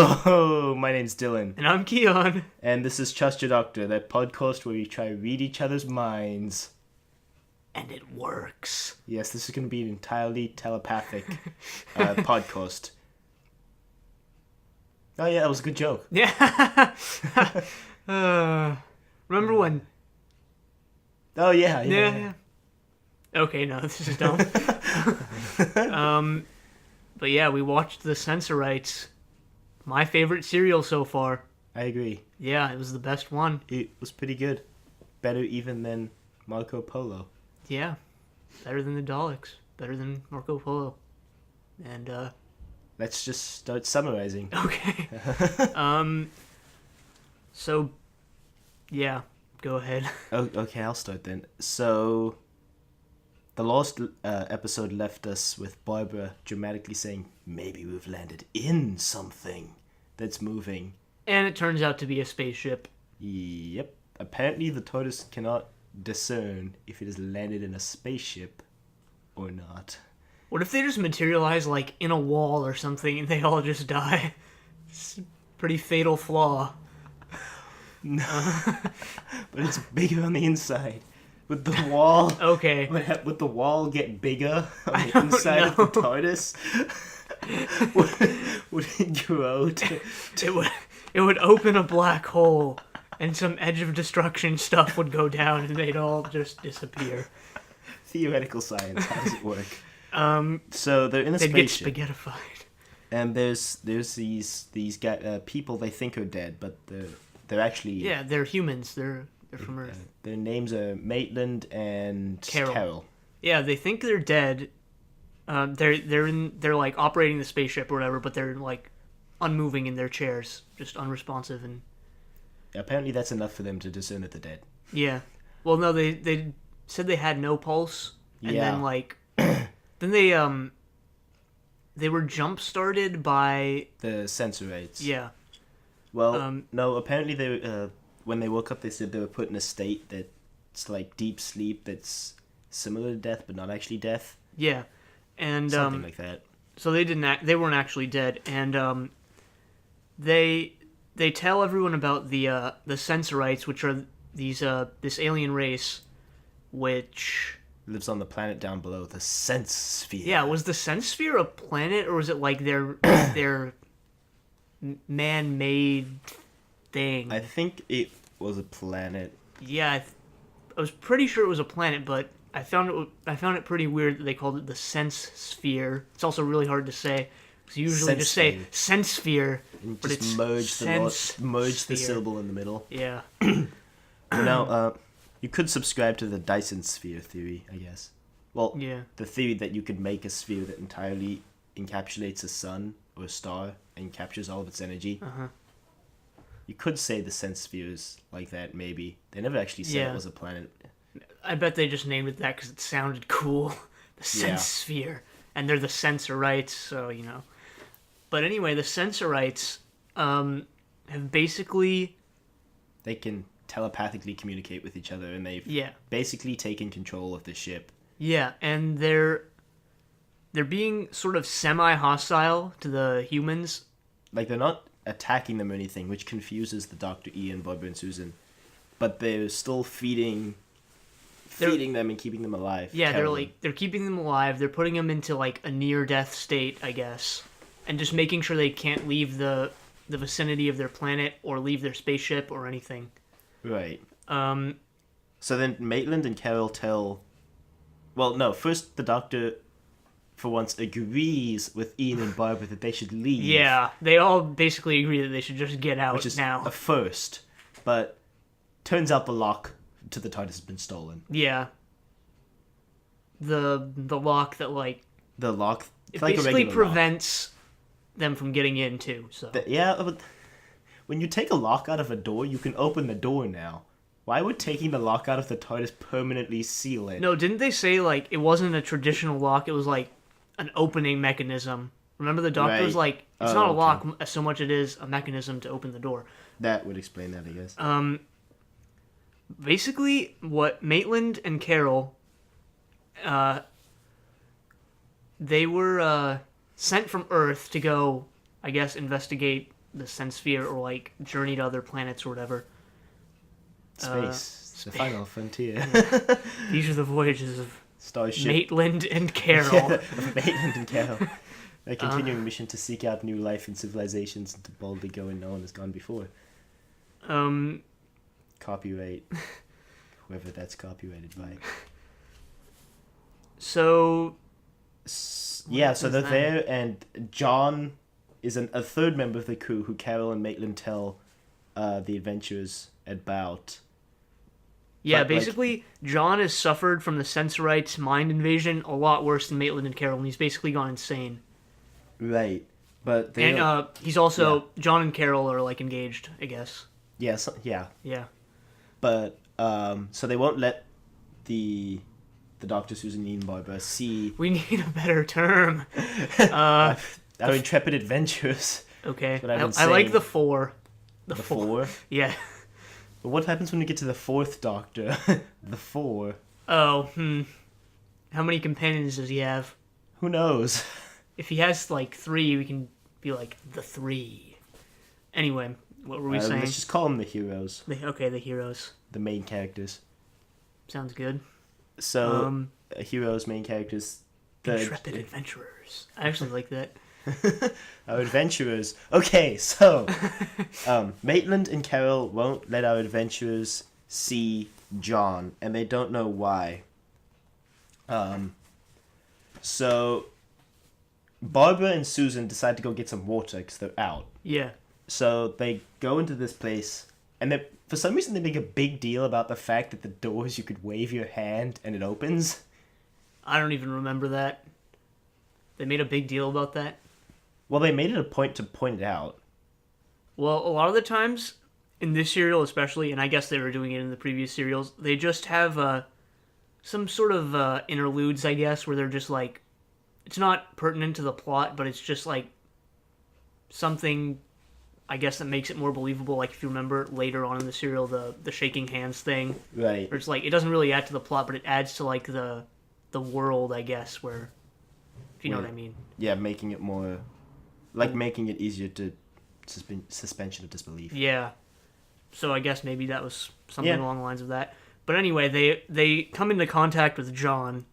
Hello, my name's Dylan. And I'm Kiyan. And this is Trust Your Doctor, that podcast where we try to read each other's minds. And it works. Yes, this is going to be an entirely telepathic podcast. Oh yeah, that was a good joke. Yeah. Remember when... Oh yeah. Okay, no, this is dumb. But yeah, we watched the Sensorites. My favorite serial so far. I agree. Yeah, it was the best one. It was pretty good. Better even than Marco Polo. Yeah. Better than the Daleks. Better than Marco Polo. And, Let's just start summarizing. Okay. So, yeah, go ahead. Oh, okay, I'll start then. So, the last episode left us with Barbara dramatically saying, maybe we've landed in something that's moving. And it turns out to be a spaceship. Yep. Apparently the TARDIS cannot discern if it has landed in a spaceship or not. What if they just materialize, like, in a wall or something and they all just die? It's a pretty fatal flaw. No. But it's bigger on the inside. Would the wall... Okay. Would the wall get bigger on the inside of the TARDIS? would it grow to... It would open a black hole and some Edge of Destruction stuff would go down and they'd all just disappear. Theoretical science, how does it work? So they're in a they'd spaceship. Get spaghettified. And there's these people they think are dead, but they're actually... Yeah, they're humans. They're from Earth. Their names are Maitland and Carol. Yeah, they think they're dead. They're like operating the spaceship or whatever, but they're like unmoving in their chairs, just unresponsive and... Apparently that's enough for them to discern that they're dead. Yeah. Well, no, they said they had no pulse, and then like... then they were jump-started by... The Sensorites. Yeah. Well, no, apparently they when they woke up they said they were put in a state that's like deep sleep that's similar to death but not actually death. Yeah. And something like that. So they weren't actually dead, and they tell everyone about the Sensorites, which are this alien race which lives on the planet down below, the Sense Sphere. Yeah, was the Sense Sphere a planet, or was it like their man-made thing? I think it was a planet. Yeah, I was pretty sure it was a planet, but I found it pretty weird that they called it the Sense Sphere. It's also really hard to say, because you usually just say Sense Sphere, but it's merge the syllable in the middle. Yeah. Now, you could subscribe to the Dyson sphere theory, I guess. Well, yeah. The theory that you could make a sphere that entirely encapsulates a sun or a star and captures all of its energy. Uh-huh. You could say the Sense Sphere is like that, maybe. They never actually said it was a planet. I bet they just named it that because it sounded cool. The Sense Sphere. And they're the Sensorites, so, you know. But anyway, the Sensorites have basically... They can telepathically communicate with each other, and they've basically taken control of the ship. Yeah, and they're being sort of semi-hostile to the humans. Like, they're not attacking them or anything, which confuses the Dr. Ian, Barbara, and Susan. But they're still feeding them and keeping them alive. Yeah, they're keeping them alive. They're putting them into like a near-death state, I guess, and just making sure they can't leave the vicinity of their planet or leave their spaceship or anything. Right. So then Maitland and Carol tell... Well, no, first the Doctor, for once, agrees with Ian and Barbara that they should leave. Yeah, they all basically agree that they should just get out now. Which is a first, but turns out the lock to the TARDIS has been stolen. Yeah. The lock that, like... The lock... It like basically prevents them from getting in, too, so... Yeah, but... When you take a lock out of a door, you can open the door now. Why would taking the lock out of the TARDIS permanently seal it? No, didn't they say, like, it wasn't a traditional lock, it was, like, an opening mechanism? Remember the Doctor was like, it's not a lock so much it is a mechanism to open the door. That would explain that, I guess. Basically, what Maitland and Carol, they were sent from Earth to go, I guess, investigate the sense sphere or like journey to other planets or whatever. Space, the final frontier. These are the voyages of Starship. Maitland and Carol. Yeah, of Maitland and Carol. A continuing mission to seek out new life and civilizations and to boldly go where no one has gone before. Copyright. Whoever that's copyrighted by. So... Yeah, so they're there, and John is a third member of the crew who Carol and Maitland tell the adventurers about. Yeah, But, basically, John has suffered from the Sensorites' mind invasion a lot worse than Maitland and Carol, and he's basically gone insane. Right, but they And he's also... John and Carol are, like, engaged, I guess. Yeah, yeah. Yeah. But, so they won't let the Dr. Susan Ian Barber see... We need a better term. our intrepid adventurers. Okay. What I've been I like saying. the four. The four? Yeah. But what happens when we get to the fourth Doctor? The four? Oh, How many companions does he have? Who knows? If he has, like, 3, we can be like, the 3. Anyway, what were we saying? Let's just call them the heroes. The heroes. The main characters. Sounds good. So, heroes, main characters. Intrepid adventurers. I actually like that. Our adventurers. Okay, so Maitland and Carol won't let our adventurers see John, and they don't know why. So Barbara and Susan decide to go get some water because they're out. Yeah. So they go into this place, and for some reason they make a big deal about the fact that the doors you could wave your hand and it opens. I don't even remember that. They made a big deal about that. Well, they made it a point to point it out. Well, a lot of the times, in this serial especially, and I guess they were doing it in the previous serials, they just have some sort of interludes, I guess, where they're just like, it's not pertinent to the plot, but it's just like something, I guess, that makes it more believable. Like if you remember later on in the serial, the shaking hands thing. Right. Or it's like, it doesn't really add to the plot, but it adds to like the world, I guess, where, if you know what I mean. Yeah, making it more... Like, making it easier to suspension of disbelief. Yeah. So I guess maybe that was something along the lines of that. But anyway, they come into contact with John.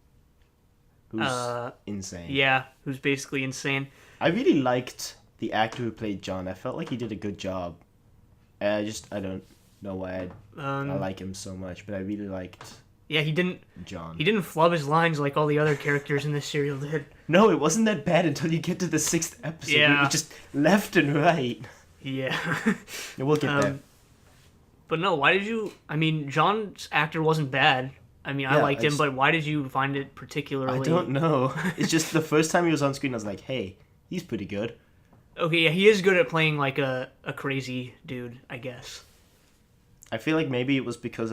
Who's insane. Yeah, who's basically insane. I really liked the actor who played John. I felt like he did a good job. I don't know why I like him so much, but I really liked... Yeah, he didn't John. He didn't flub his lines like all the other characters in this serial did. No, it wasn't that bad until you get to the 6th episode. Yeah. It was just left and right. Yeah. Yeah, we'll get there. But no, why did you... I mean, John's actor wasn't bad. I mean, I liked him, but why did you find it particularly... I don't know. It's just the first time he was on screen, I was like, hey, he's pretty good. Okay, yeah, he is good at playing like a crazy dude, I guess. I feel like maybe it was because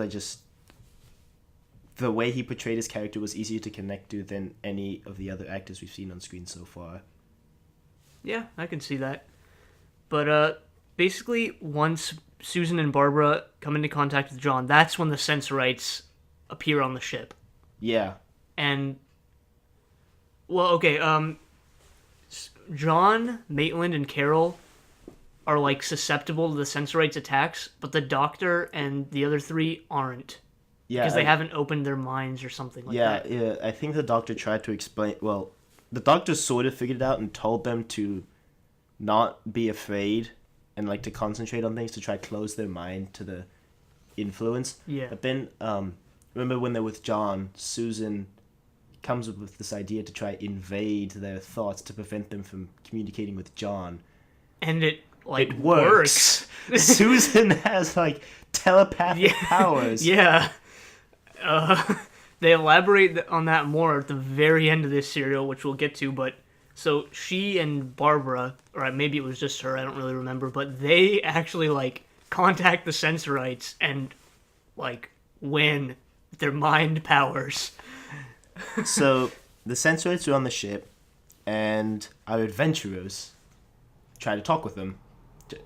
the way he portrayed his character was easier to connect to than any of the other actors we've seen on screen so far. Yeah, I can see that. But basically, once Susan and Barbara come into contact with John, that's when the Sensorites appear on the ship. Yeah. And, well, okay, John, Maitland, and Carol are, like, susceptible to the Sensorites' attacks, but the Doctor and the other 3 aren't. Yeah, because they haven't opened their minds or something like that. Yeah, I think the Doctor tried to explain... Well, the Doctor sort of figured it out and told them to not be afraid and, like, to concentrate on things to try to close their mind to the influence. Yeah. But then, remember when they're with John, Susan comes up with this idea to try invade their thoughts to prevent them from communicating with John. And it works. Susan has, like, telepathic powers. Yeah. They elaborate on that more at the very end of this serial, which we'll get to, but so she and Barbara, or maybe it was just her, I don't really remember, but they actually, like, contact the Sensorites and, like, win their mind powers. So, the Sensorites are on the ship, and our adventurers try to talk with them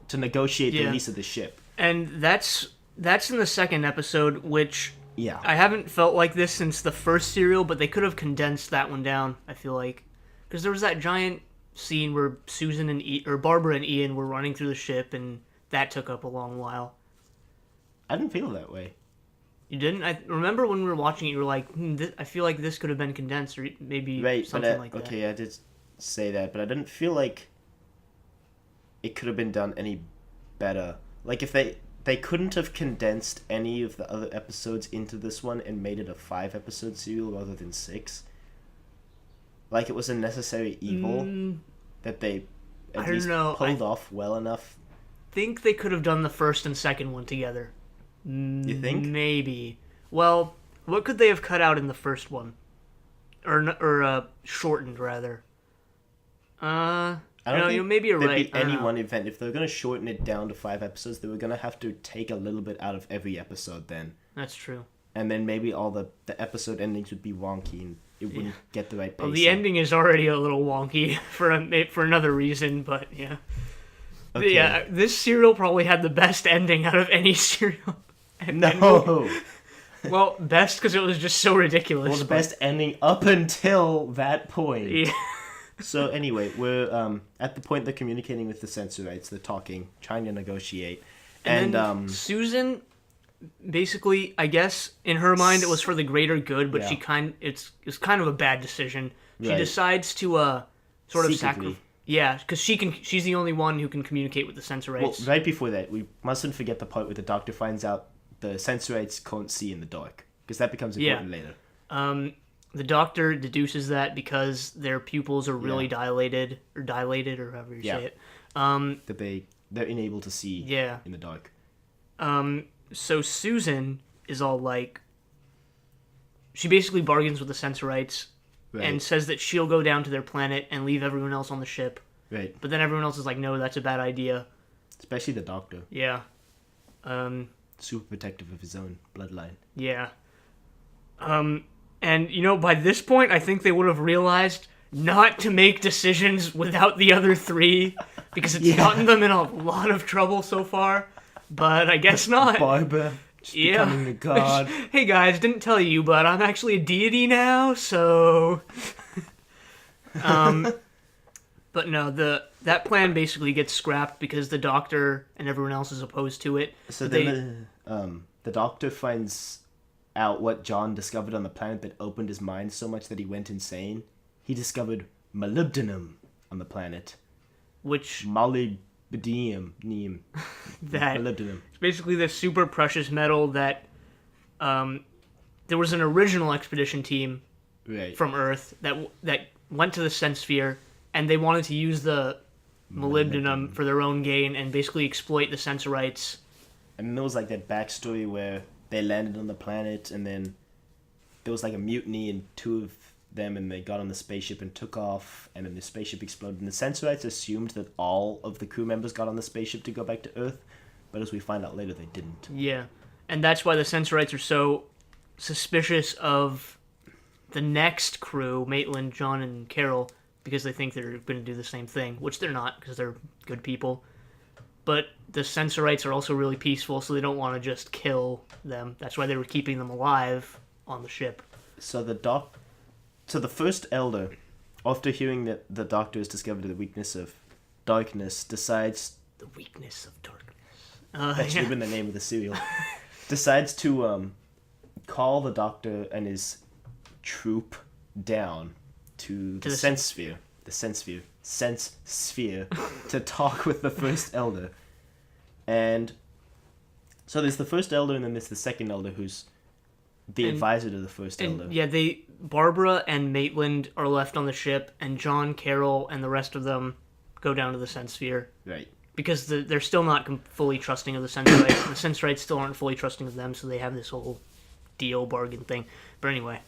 to negotiate the release of the ship. And that's in the 2nd episode, which... Yeah. I haven't felt like this since the first serial, but they could have condensed that one down, I feel like. Because there was that giant scene where Susan and or Barbara and Ian were running through the ship, and that took up a long while. I didn't feel that way. You didn't? I remember when we were watching it, you were like, I feel like this could have been condensed, or maybe something like that. Okay, I did say that, but I didn't feel like it could have been done any better. Like, if they couldn't have condensed any of the other episodes into this one and made it a 5-episode serial rather than 6. Like, it was a necessary evil that they at least pulled off well enough. I think they could have done the first and second one together. You think? Maybe. Well, what could they have cut out in the first one? Or shortened, rather. I don't think maybe you're right. There'd be any one event. If they were going to shorten it down to 5 episodes, they were going to have to take a little bit out of every episode then. That's true. And then maybe all the episode endings would be wonky and it wouldn't get the right pace. Well, the ending is already a little wonky for another reason, but yeah. Okay. Yeah, this serial probably had the best ending out of any serial. No! Well, best because it was just so ridiculous. Well, the best ending up until that point. Yeah. So anyway, we're at the point they're communicating with the Sensorites. They're talking, trying to negotiate. And Susan, basically, I guess, in her mind it was for the greater good, but it's kind of a bad decision. She decides to sort of sacrifice. Yeah, because she's the only one who can communicate with the Sensorites. Well, right before that, we mustn't forget the part where the Doctor finds out the Sensorites can't see in the dark, because that becomes important later. The Doctor deduces that because their pupils are really dilated, or however you say it. That they're unable to see in the dark. So Susan is all like... She basically bargains with the Sensorites and says that she'll go down to their planet and leave everyone else on the ship. Right. But then everyone else is like, no, that's a bad idea. Especially the Doctor. Yeah. Super protective of his own bloodline. Yeah. And, by this point, I think they would have realized not to make decisions without the other three, because it's gotten them in a lot of trouble so far, but I guess not. Barbara, just becoming a god. Hey guys, didn't tell you, but I'm actually a deity now, so... But no, that plan basically gets scrapped because the Doctor and everyone else is opposed to it. So then the Doctor finds out what John discovered on the planet that opened his mind so much that he went insane. He discovered molybdenum on the planet. Which... molybdenum. That... molybdenum. It's basically this super precious metal that... there was an original expedition team from Earth that went to the Sensphere, and they wanted to use the molybdenum for their own gain and basically exploit the Sensorites. And there was like that backstory where they landed on the planet, and then there was like a mutiny, and 2 of them, and they got on the spaceship and took off, and then the spaceship exploded. And the Sensorites assumed that all of the crew members got on the spaceship to go back to Earth, but as we find out later, they didn't. Yeah, and that's why the Sensorites are so suspicious of the next crew, Maitland, John, and Carol, because they think they're going to do the same thing, which they're not, because they're good people. But the Sensorites are also really peaceful, so they don't want to just kill them. That's why they were keeping them alive on the ship. So the first Elder, after hearing that the Doctor has discovered the weakness of darkness, decides... The weakness of darkness. That should have been the name of the serial. Decides to call the Doctor and his troop down to the Sense Sphere. The Sense Sphere to talk with the first Elder. And so there's the first Elder, and then there's the second Elder, who's the advisor to the first Elder. Yeah, Barbara and Maitland are left on the ship, and John, Carol, and the rest of them go down to the Sense Sphere. Right. Because they're still not fully trusting of the Sensorites. The Sensorites still aren't fully trusting of them, so they have this whole deal bargain thing. But anyway.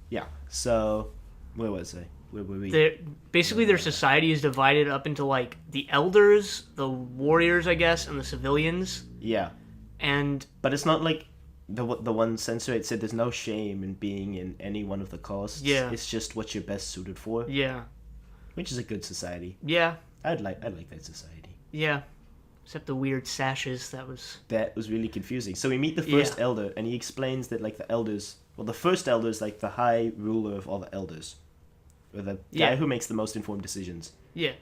Yeah, so where was I? Where were we? Basically, their society is divided up into, like, the elders, the warriors, I guess, and the civilians. Yeah. But it's not like the one Sensorite said there's no shame in being in any one of the castes. Yeah. It's just what you're best suited for. Yeah. Which is a good society. Yeah. I'd like that society. Yeah. Except the weird sashes, that was really confusing. So we meet the first Elder, and he explains that, like, the Elders... Well, the first Elder is, like, the high ruler of all the Elders. or the guy Yeah. who makes the most informed decisions. Yeah.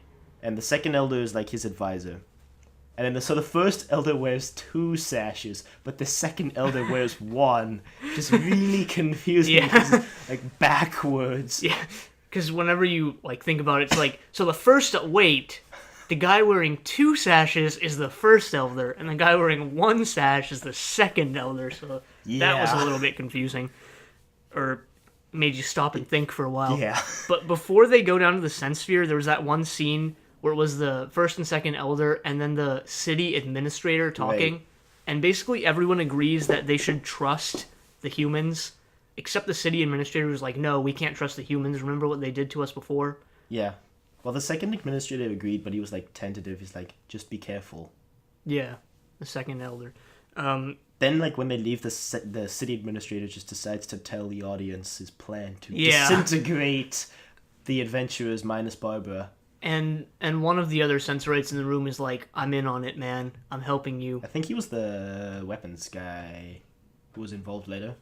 And the second elder is like his advisor. And then so the first elder wears 2 sashes, but the second elder wears 1. Just really confusing. Yeah. 'Cause it's, like backwards. Yeah. Because whenever you like think about it, it's like, so the first, wait, the guy wearing 2 sashes is the first elder, and the guy wearing 1 sash is the second elder, so that was a Yeah. little bit confusing. Or made you stop and think for a while. Yeah. But before they go down to the sense sphere, there was that one scene where it was the first and second elder and then the city administrator talking. Right. And basically everyone agrees that they should trust the humans, except the city administrator was like, no, we can't trust the humans. Remember what they did to us before? Yeah. Well, the second administrator agreed, but he was like tentative. He's like, just be careful. Yeah, the second elder. Then, like, when they leave, the city administrator just decides to tell the audience his plan to Yeah. disintegrate the adventurers minus Barbara. And one of the other Sensorites in the room is like, I'm in on it, man. I'm helping you. I think he was the weapons guy who was involved later.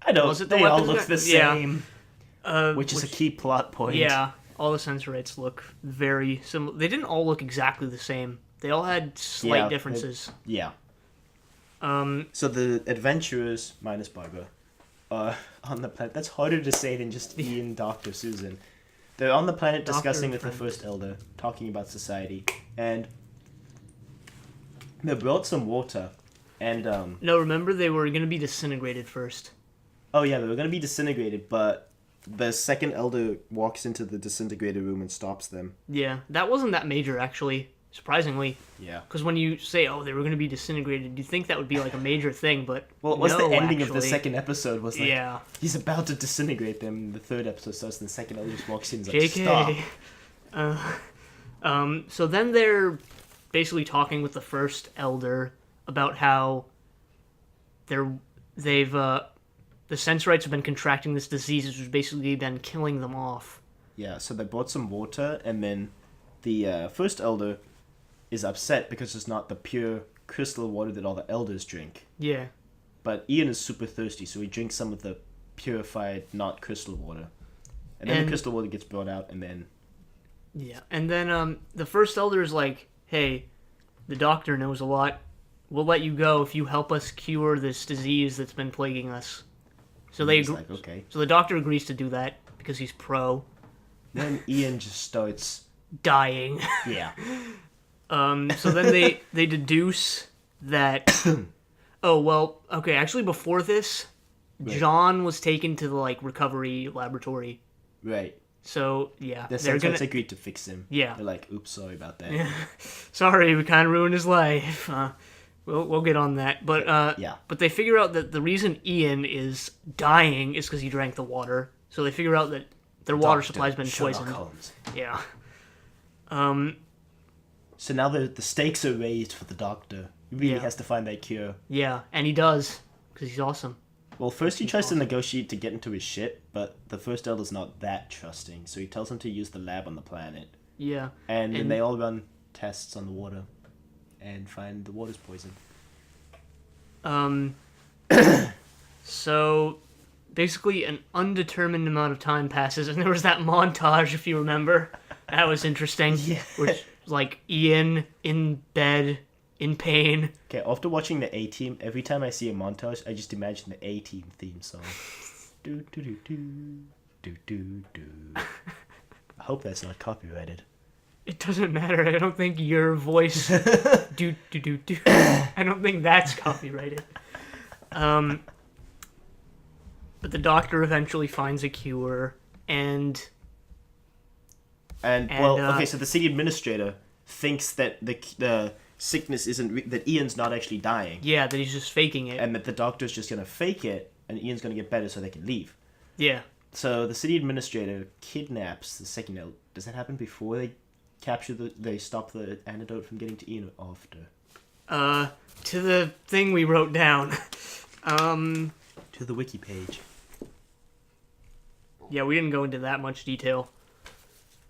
I don't. Was it the They all weapons look guy? the Yeah. same, which is a key plot point. Yeah, all the Sensorites look very similar. They didn't all look exactly the same. They all had slight Yeah, differences. Yeah. So the adventurers minus Barbara are on the planet. That's harder to say than just Ian, Dr. Susan. They're on the planet Doctor discussing and with the friend. first elder, talking about society, and they brought some water, and No, remember they were going to be disintegrated first. oh yeah, they were gonna be disintegrated, but the second elder walks into the disintegrated room and stops them. Yeah, that wasn't that major, actually, surprisingly. Yeah. Because when you say, oh, they were going to be disintegrated, you'd think that would be like a major thing, but Well, it was no, the ending of the actually. second episode was like, Yeah. he's about to disintegrate them. The third episode starts, and the second elder just walks in and is like, JK. stop. So then they're basically talking with the first elder about how they've the Sensorites have been contracting this disease, which has basically been killing them off. Yeah, so they brought some water, and then the first elder is upset because it's not the pure crystal water that all the elders drink. Yeah. But Ian is super thirsty, so he drinks some of the purified, not crystal water. And then the crystal water gets brought out, and then... Yeah. And then the first elder is like, hey, the doctor knows a lot. We'll let you go if you help us cure this disease that's been plaguing us. So he's like, okay. So the doctor agrees to do that because he's pro. Then Ian just starts... Dying. Yeah. So then they deduce that. Oh well, okay. Actually, before this, Right. John was taken to the like recovery laboratory. Right. So yeah, The they're Sensorites gonna. agreed to fix him. Yeah. They're like, oops, sorry about that. Sorry, we kind of ruined his life. We'll get on that, but Yeah. But they figure out that the reason Ian is dying is because he drank the water. So they figure out that their water Dr. supply's been Sherlock poisoned. Holmes. Yeah. So now the stakes are raised for the doctor. He really Yeah. has to find that cure. Yeah, and he does because he's awesome. Well, first he tries to negotiate to get into his ship, but the first elder's not that trusting, so he tells him to use the lab on the planet. Yeah. And then they all run tests on the water and find the water's poisoned. So basically an undetermined amount of time passes, and there was that montage, if you remember. That was interesting. Yeah. Which, like, Ian in bed, in pain. Okay, after watching the A-Team, every time I see a montage, I just imagine the A-Team theme song. Do do do do do do do. I hope that's not copyrighted. It doesn't matter. I don't think your voice do do do do. I don't think that's copyrighted. But the doctor eventually finds a cure, and Well, okay, so the city administrator thinks that the sickness isn't that Ian's not actually dying, yeah, that he's just faking it. and that the doctor's just gonna fake it, and Ian's gonna get better so they can leave. Yeah. So the city administrator kidnaps the second elder. Does that happen before they capture they stop the antidote from getting to Ian, or after? To the thing we wrote down. To the wiki page. Yeah, we didn't go into that much detail.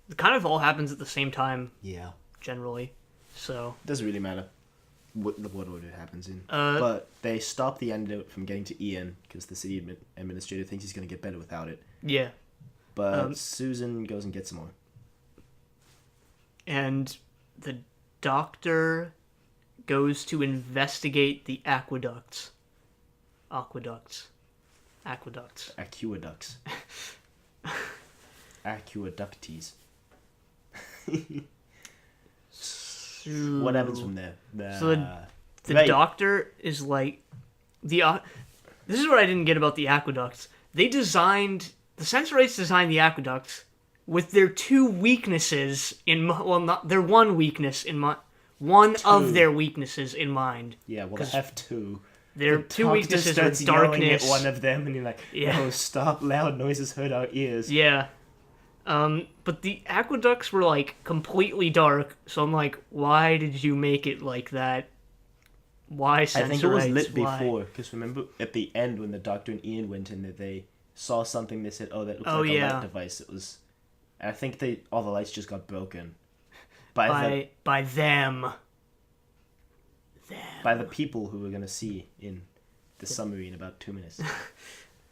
It kind of all happens at the same time, Yeah. generally. So, Doesn't really matter what order it happens in. Uh, But they stop the antidote from getting to Ian because the city administrator thinks he's going to get better without it. yeah. But Susan goes and gets some more. And the doctor goes to investigate the aqueducts. Aqueducts. Aqueducts. Aqueductees. What happens from there? So the doctor is like... This is what I didn't get about the aqueducts. The Sensorites designed the aqueducts with their two weaknesses in... Well, not their one weakness in mind. One of their weaknesses in mind. Yeah, well, they have two. Their two weaknesses are darkness. At one of them, and you're like, "No, stop! Loud noises hurt our ears." Yeah, but the aqueducts were like completely dark, so I'm like, why did you make it like that? Why Sensorites? I think it was lit before, because remember at the end when the Doctor and Ian went in there, they saw something. They said, "Oh, that looks like a light device." It was, and I think all the lights just got broken by them. By the people who we're going to see in the summary in about 2 minutes.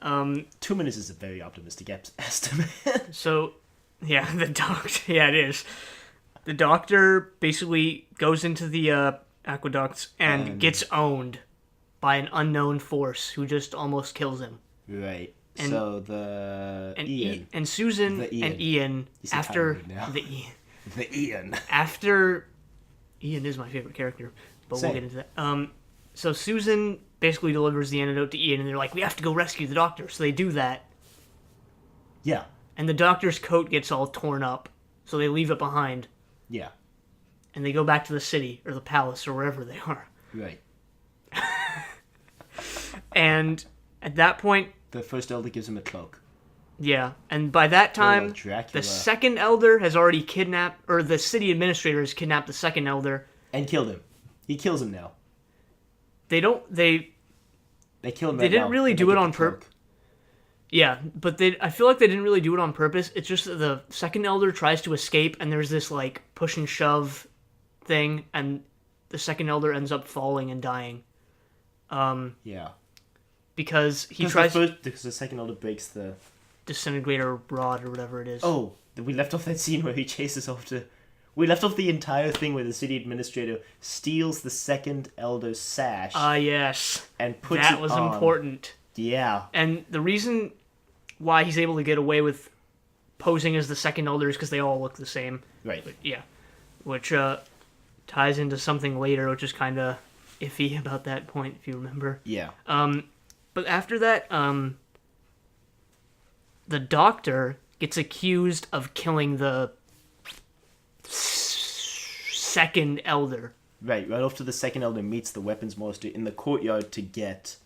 2 minutes is a very optimistic estimate. So, yeah, it is. The Doctor basically goes into the aqueducts and gets owned by an unknown force who just almost kills him. Right. And, so Ian. And Susan and Ian, after... The Ian. After... Ian is my favorite character. But we'll get into that. So Susan basically delivers the antidote to Ian, and they're like, we have to go rescue the Doctor. So they do that. Yeah. And the Doctor's coat gets all torn up, so they leave it behind. Yeah. And they go back to the city, or the palace, or wherever they are. Right. And at that point... The first Elder gives him a cloak. Yeah, and by that time, the second Elder has already kidnapped... Or the city administrator has kidnapped the second Elder. And killed him. He kills him now. They kill him. They didn't really do it on purpose. Yeah, but I feel like they didn't really do it on purpose. It's just that the second Elder tries to escape, and there's this like push and shove thing, and the second Elder ends up falling and dying. Yeah. Because the second Elder breaks the disintegrator rod or whatever it is. Oh, we left off that scene where he chases off to. We left off the entire thing where the city administrator steals the second Elder's sash. Yes. And puts it on. That was important. Yeah. And the reason why he's able to get away with posing as the second Elder is because they all look the same. Right. But, yeah. Which ties into something later, which is kind of iffy about that point, if you remember. Yeah. But after that, the Doctor gets accused of killing the second Elder. Right after the second Elder meets the weapons master in the courtyard to get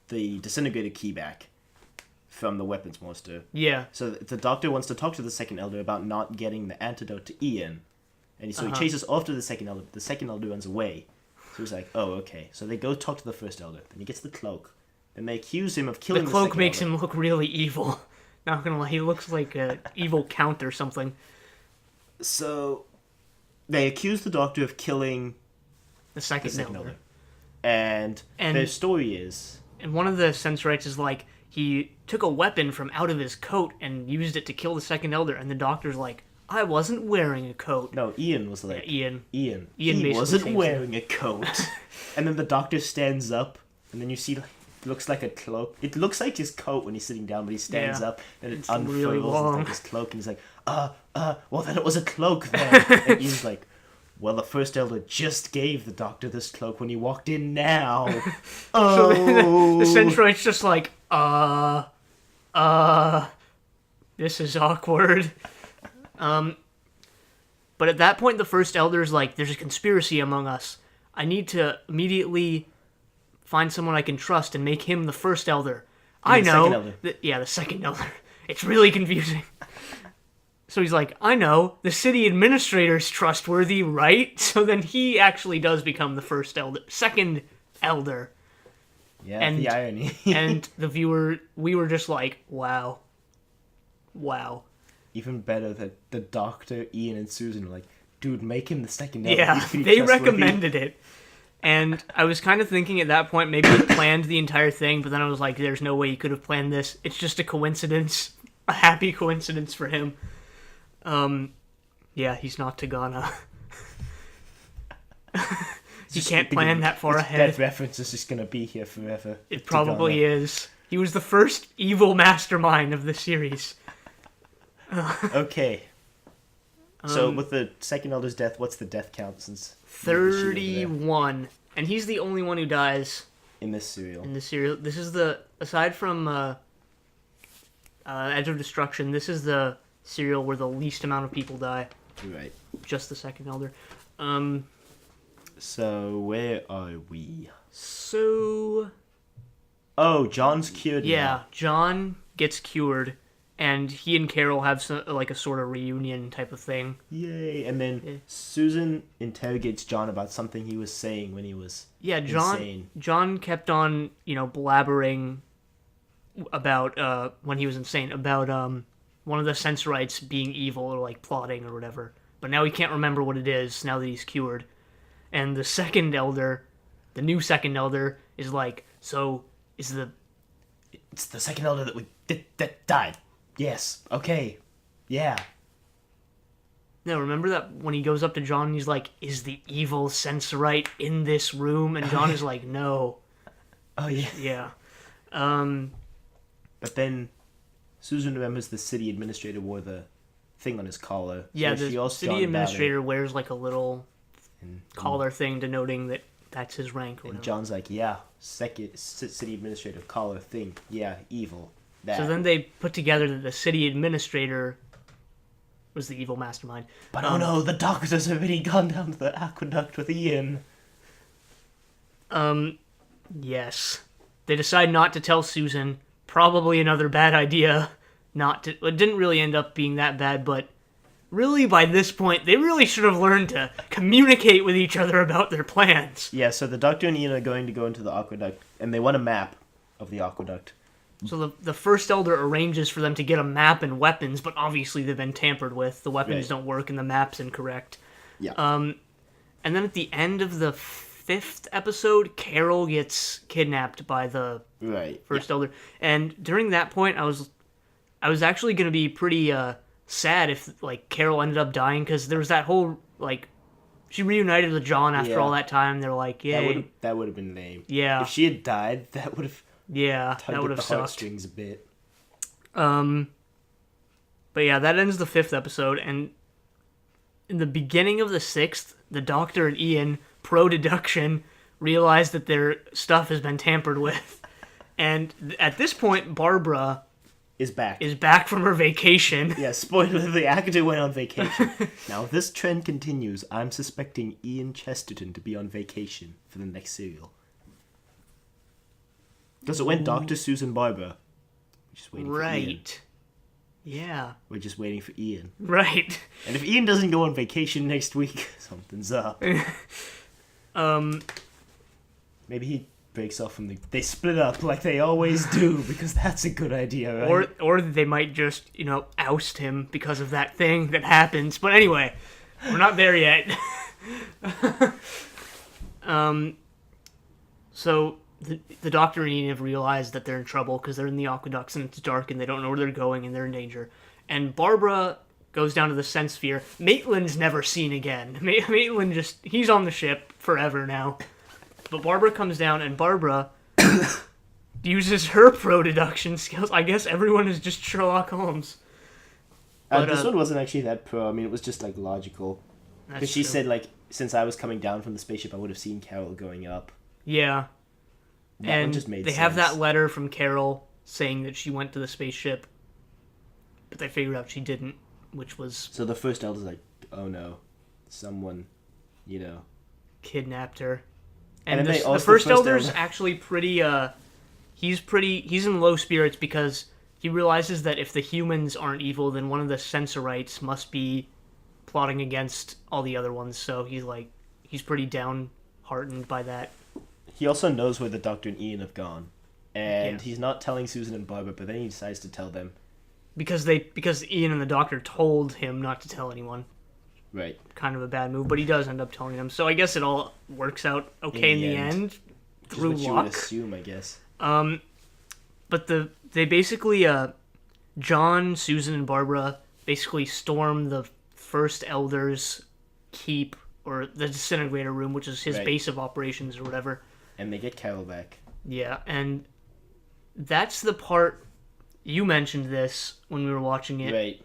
the disintegrator key back from the weapons master. Yeah. So the Doctor wants to talk to the second Elder about not getting the antidote to Ian. And so he chases after the second Elder, but the second Elder runs away. So he's like, oh, okay. So they go talk to the first Elder. Then he gets the cloak. Then they accuse him of killing the second Elder. The cloak makes him look really evil. Not gonna lie, he looks like an evil count or something. So they accuse the Doctor of killing the second Elder. And their story is... And one of the Sensorites is like, he took a weapon from out of his coat and used it to kill the second Elder. And the Doctor's like, I wasn't wearing a coat. No, Ian was like... Yeah, Ian he wasn't wearing a coat. And then the Doctor stands up, and then you see... It looks like a cloak. It looks like his coat when he's sitting down, but he stands up, and it unfurls really like his cloak, and he's like, well then it was a cloak then. And Ian's like, well, the first Elder just gave the Doctor this cloak when he walked in now. Oh. So the Sensorites just like, this is awkward. But at that point, the first Elder's like, there's a conspiracy among us. I need to immediately find someone I can trust and make him the first Elder. I know. The second Elder. It's really confusing. So he's like, I know, the city administrator's trustworthy, right? So then he actually does become the second Elder. Yeah, and the irony. And we were just like, wow. Even better that the Doctor, Ian, and Susan were like, dude, make him the second Elder. Yeah, they recommended it. And I was kind of thinking at that point, maybe he planned the entire thing, but then I was like, there's no way he could have planned this. It's just a coincidence. a happy coincidence for him. Yeah, he's not Tagana. He can't plan that far ahead. That reference is just gonna be here forever. It probably is. He was the first evil mastermind of the series. Okay. So with the second elder's death, what's the death count since 31, and he's the only one who dies in this serial? This is the, aside from Edge of Destruction, this is the serial where the least amount of people die. Right. Just the second elder. So where are we? So. Oh, John's cured. Yeah, now. John gets cured, and he and Carol have like a sort of reunion type of thing. Yay! And then Susan interrogates John about something he was saying when he was insane. John kept on, blabbering about when he was insane about one of the Sensorites being evil or like plotting or whatever. But now he can't remember what it is now that he's cured. And the second elder, the new second elder, is like, so it's the second elder that died. Yes. Okay. Yeah. No, remember that when he goes up to John and he's like, is the evil Sensorite in this room? And John is like, no. Oh, yeah. Yeah. But then Susan remembers the city administrator wore the thing on his collar. Yeah, so the city administrator wears like a little collar thing denoting that that's his rank. Or and John's like, yeah, city administrator collar thing. Yeah, evil. That. So then they put together that the city administrator was the evil mastermind. But oh no, the doctors have already gone down to the aqueduct with Ian. Yes. They decide not to tell Susan. Probably another bad idea. It didn't really end up being that bad, but really by this point, they really should have learned to communicate with each other about their plans. Yeah, so the doctor and Ian are going to go into the aqueduct, and they want a map of the aqueduct. So the first elder arranges for them to get a map and weapons, but obviously they've been tampered with. The weapons don't work and the map's incorrect. Yeah. And then at the end of the 5th episode, Carol gets kidnapped by the first elder. And during that point, I was actually going to be pretty sad if like Carol ended up dying, because there was that whole like she reunited with John after all that time. They're like, yay. That would have been lame. Yeah. If she had died, that would have that would have sucked. Heartstrings a bit. But yeah, that ends the 5th episode, and in the beginning of the 6th, the Doctor and Ian, pro deduction, realize that their stuff has been tampered with. And at this point, Barbara is back from her vacation. Yeah, spoiler, the actor went on vacation. Now, if this trend continues, I'm suspecting Ian Chesterton to be on vacation for the next serial. Because it went Dr. Susan Barbara. We're just waiting for Ian. Yeah. We're just waiting for Ian. Right. And if Ian doesn't go on vacation next week, something's up. Maybe he breaks off from they split up like they always do, because that's a good idea, right? Or they might just, oust him because of that thing that happens. But anyway, we're not there yet. So the Doctor and Ian have realized that they're in trouble because they're in the aqueducts and it's dark and they don't know where they're going and they're in danger. And Barbara goes down to the sense sphere. Maitland's never seen again. Maitland he's on the ship forever now. But Barbara comes down, and Barbara uses her pro-deduction skills. I guess everyone is just Sherlock Holmes. But, this one wasn't actually that pro. I mean, it was just, like, logical. Because she said, like, since I was coming down from the spaceship, I would have seen Carol going up. Yeah. That one just made sense. Have that letter from Carol saying that she went to the spaceship, but they figured out she didn't, which was... So the first elder's like, oh no, someone, kidnapped her. And the first elder's actually pretty, he's in low spirits because he realizes that if the humans aren't evil, then one of the Sensorites must be plotting against all the other ones, so he's pretty downhearted by that. He also knows where the Doctor and Ian have gone, and he's not telling Susan and Barbara, but then he decides to tell them. Because Ian and the Doctor told him not to tell anyone. Right. Kind of a bad move, but he does end up telling them. So I guess it all works out okay in the end. Through luck. You would assume, I guess. But they basically John, Susan, and Barbara basically storm the First Elder's keep, or the disintegrator room, which is his base of operations or whatever. And they get Carol back. Yeah, and that's the part, you mentioned this when we were watching it. Right.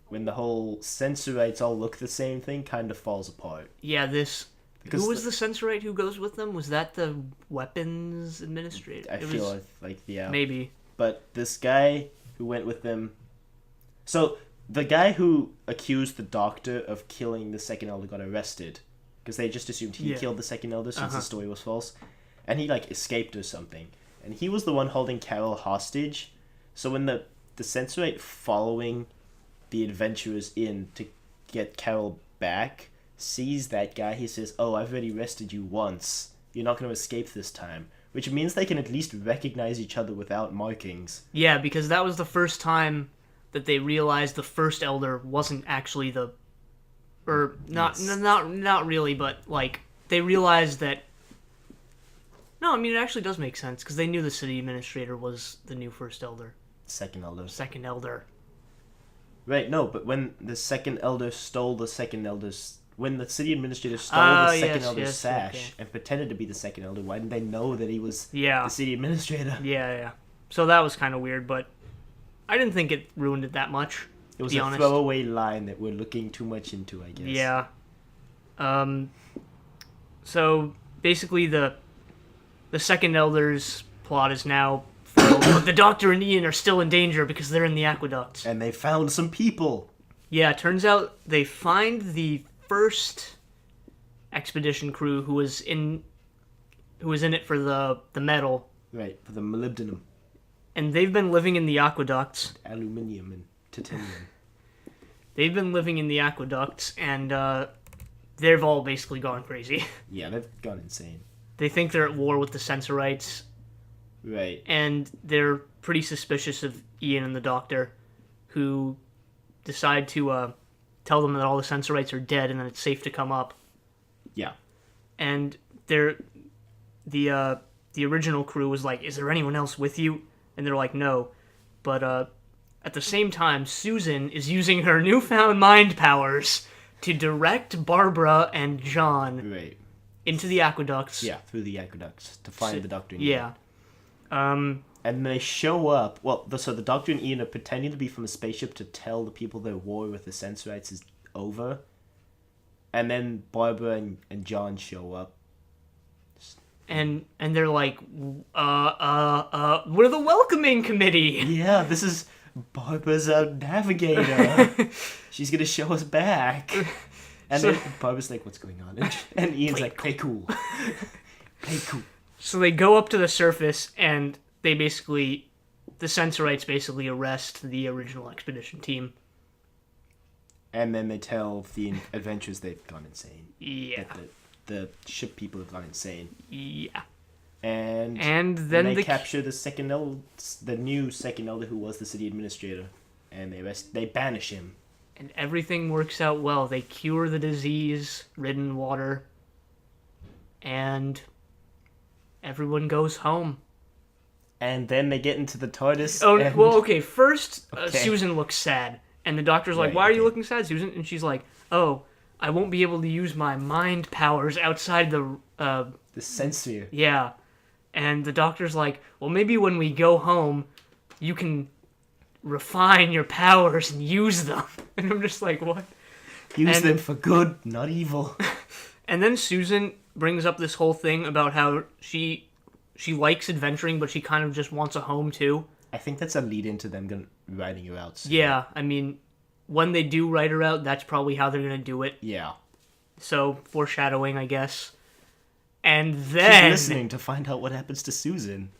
When the whole Sensorites all look the same thing kind of falls apart. Yeah, who was the Sensorite who goes with them? Was that the weapons administrator? I feel like, yeah. Maybe. But this guy who went with them... So, the guy who accused the doctor of killing the second elder got arrested. Because they just assumed he killed the second elder since the story was false. And he, escaped or something. And he was the one holding Carol hostage. So when the Sensorite following the adventurers in to get Carol back sees that guy, he says, "Oh, I've already arrested you once. You're not going to escape this time." Which means they can at least recognize each other without markings. Yeah, because that was the first time that they realized the first elder wasn't actually the... Or, not really, but, they realized that... No, I mean, it actually does make sense, because they knew the city administrator was the new first elder. Second elder. Second elder. Right, no, but when the second elder stole the second elder's... When the city administrator stole the second elder's sash and pretended to be the second elder, why didn't they know that he was the city administrator? Yeah. So that was kind of weird, but I didn't think it ruined it that much. It was a throwaway line that we're looking too much into, I guess. Yeah. So basically the second elder's plot is now failed, but the Doctor and Ian are still in danger because they're in the aqueducts. And they found some people. Yeah, it turns out they find the first expedition crew who was in it for the metal. Right, for the molybdenum. And they've been living in the aqueducts. Aluminium and titanium. They've been living in the aqueducts, and they've all basically gone crazy. Yeah, they've gone insane. They think they're at war with the Sensorites. Right. And they're pretty suspicious of Ian and the Doctor, who decide to tell them that all the Sensorites are dead and that it's safe to come up. Yeah. And the original crew was like, "Is there anyone else with you?" And they're like, "No." But at the same time, Susan is using her newfound mind powers to direct Barbara and John into the aqueducts. Yeah, through the aqueducts to find the Doctor and Ian. Yeah. And they show up. Well, so the Doctor and Ian are pretending to be from a spaceship to tell the people their war with the Sensorites is over. And then Barbara and John show up. And they're like, we're the welcoming committee. Yeah, this is Barbara's navigator. She's gonna show us back. And then Barbara's like, "What's going on?" And Ian's like, "Play cool. Play cool." So they go up to the surface, and the Sensorites basically arrest the original expedition team. And then they tell the adventurers they've gone insane. Yeah. That the ship people have gone insane. Yeah. And then they capture the new second elder who was the city administrator, and they banish him. And everything works out well. They cure the disease-ridden water, and everyone goes home. And then they get into the TARDIS. Oh, well, okay. First, Susan looks sad, and the Doctor's like, "Why are you looking sad, Susan?" And she's like, "Oh, I won't be able to use my mind powers outside the Sensphere." Yeah. And the Doctor's like, "Well, maybe when we go home, you can refine your powers and use them." And I'm just like, what? Use them for good, not evil. And then Susan brings up this whole thing about how she likes adventuring, but she kind of just wants a home too. I think that's a lead into them writing her out soon. Yeah, I mean, when they do write her out, that's probably how they're going to do it. Yeah. So, foreshadowing, I guess. And then... Keep listening to find out what happens to Susan.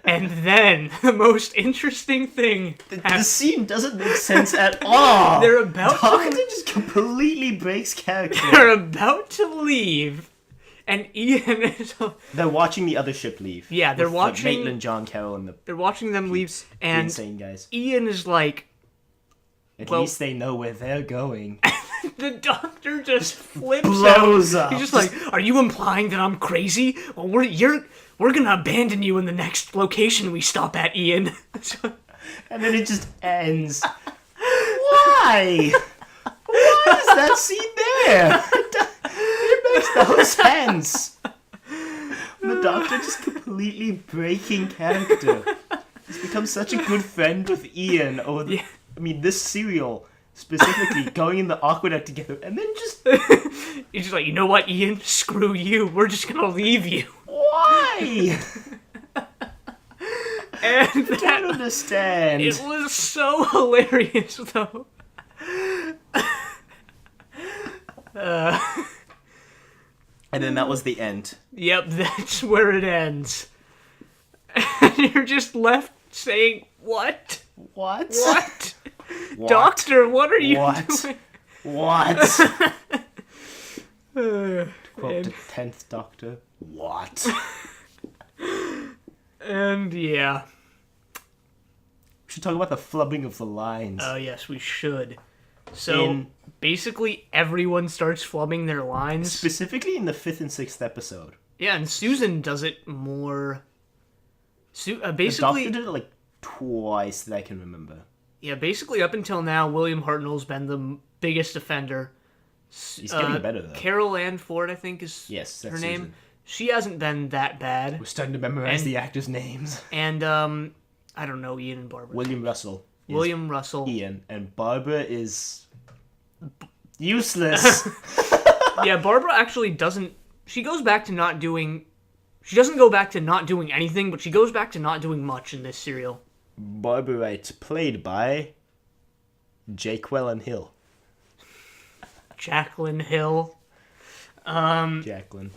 And then, the most interesting thing... The scene doesn't make sense at all! They're about Doctor just completely breaks character. They're about to leave, and Ian is... They're watching the other ship leave. Yeah, they're watching... Maitland, John, Carol, and They're watching them leave, and... The insane guys. Ian is like... At least they know where they're going. The Doctor just flips blows out. Up. He's just like, "Are you implying that I'm crazy? Well, we're gonna abandon you in the next location we stop at, Ian." And then it just ends. Why? Why is that scene there? It makes no sense. The Doctor just completely breaking character. He's become such a good friend with Ian over the... Yeah. I mean, this serial specifically, going in the Aqueduct together, and then just... He's just like, you know what, Ian? Screw you. We're just gonna leave you. Why? And I don't understand. It was so hilarious, though. And then that was the end. Yep, that's where it ends. And you're just left saying, what? What? What? Doctor, what are you doing? What? To quote the 10th Doctor, what? And yeah. We should talk about the flubbing of the lines. Oh, yes, we should. So, basically, everyone starts flubbing their lines. Specifically in the 5th and 6th episode. Yeah, and Susan does it more... basically... The Doctor did it, like, twice that I can remember. Yeah, basically, up until now, William Hartnell's been the biggest offender. He's getting better, though. Carol Ann Ford, I think, is her name. Susan. She hasn't been that bad. We're starting to memorize the actors' names. And, I don't know, Ian and Barbara. William Russell. Ian. And Barbara is... useless. Yeah, Barbara actually doesn't... She goes back to not doing... She doesn't go back to not doing anything, but she goes back to not doing much in this serial. Barbara Wright, played by Jacqueline Hill. Jacqueline Hill. Jacqueline